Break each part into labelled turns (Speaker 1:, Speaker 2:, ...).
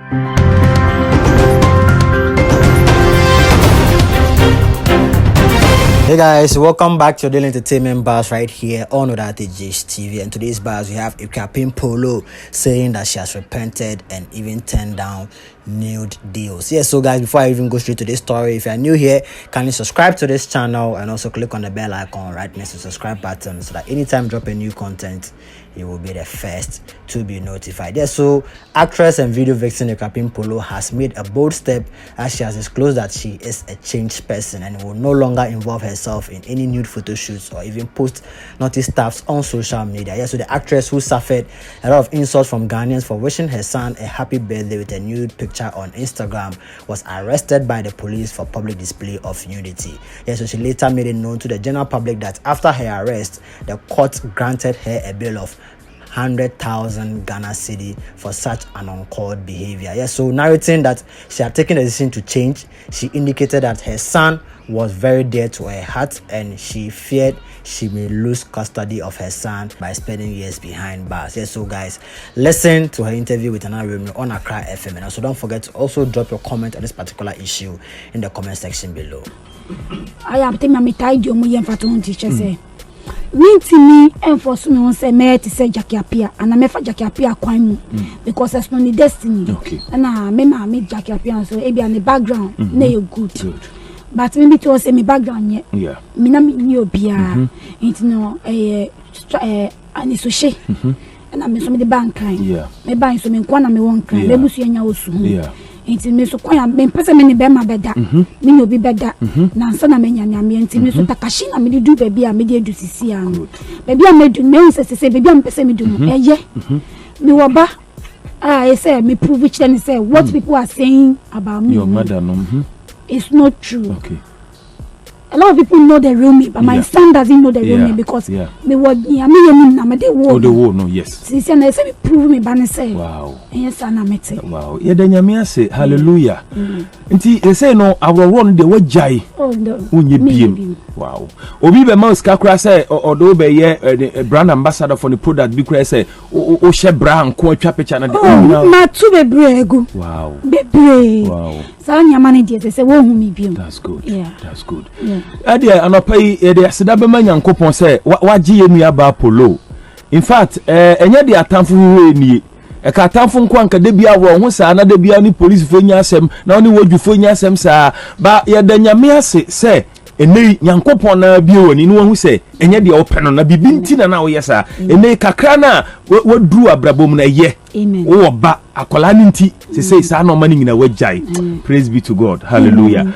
Speaker 1: Hey guys, welcome back to your daily entertainment bars right here on Odateji's TV. And today's bars we have Akuapem Poloo saying that she has repented and even turned down nude deals. Yes, so guys, before I even go straight to this story, if you are new here, kindly subscribe to this channel and also click on the bell icon right next to the subscribe button so that anytime I drop a new content, you will be the first to be notified. Yes, so actress and video vixen Akuapem Poloo has made a bold step as she has disclosed that she is a changed person and will no longer involve herself in any nude photo shoots or even post naughty stuffs on social media. Yes, so the actress, who suffered a lot of insults from Ghanaians for wishing her son a happy birthday with a nude picture on Instagram, was arrested by the police for public display of nudity. Yes, so she later made it known to the general public that after her arrest, the court granted her a bail of 100,000 Ghana cedi for such an uncalled behavior. Yes, so narrating that she had taken a decision to change, she indicated that her son was very dear to her heart and she feared she may lose custody of her son by spending years behind bars. Yes, so guys, listen to her interview with Anna Remy on Accra FM, and also don't forget to also drop your comment on this particular issue in the comment section below.
Speaker 2: I am telling me tied you my fatun teacher say me enforce me on say me to say Akuapem and I me for Akuapem kwan mu because it's not the destiny. Okay. And me Akuapem so e be on the background na you good. But maybe to say me background yeah. Me na me ni obia. It no ani so she. And I'm so me the bank kind. Yeah. Me bank so me kwa na me won kind. Me busu anya osu. Yeah. Inti me so kwa me pese me ni be ma beda. Me ni obi beda. Na nsa na me nya nya me inti me so takashi na me du baby a me dey du sisi an. Baby a me du me say baby am pese me du no. Eye. Me wo ba I say me prove which then say what people are saying about me. Your mother no. It's not true. Okay. A lot of people know the real me, but my son doesn't know the real me because me what me na me dey wo. Oh, the wo no, yes. Since I say me prove me ban say. Wow. Yes, na mete. Wow. Ye the nyame say hallelujah. Nti they say no our run the way jai. Oh no. Unye biem. Wow. Obi be mouse kakra say odo be ye brand ambassador for the product bi kra say o she brand ko atwa picture na de. Oh, ma tu be bregu. Wow. Bebre. Wow. Sa nyama ne dey say wo hu me biem. That's good. Yeah. That's good. Yeah. Adia anopai de aseda be ma Nyankopon say waje yenu aba Poloo. In fact enye de atamfo huwe nie e ka atamfo nko anka de bia wo ho sa na de bia ni police fo nya asem na oni wodwufo nya asem sa ba ye da nyame ase say enei Nyankopon na bia woni no hu say enye de openo na bibi ntina na wo yesa enei kakra na waduru abrabom na ye amen wo ba akola ni nti say sa na o mani nyina wajai. Praise be to God. Hallelujah.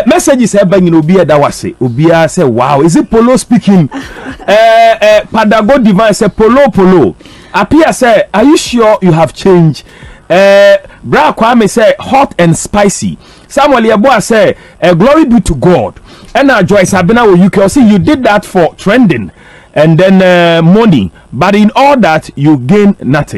Speaker 2: Messages have been obi da wase obi say wow, is it Poloo speaking? Padago divine say Poloo appear say are you sure you have changed? Bra Kwame say hot and spicy. Samuel Yeboah say glory be to God. And Joyce Abena you can see you did that for trending and then money, but in all that you gain nothing.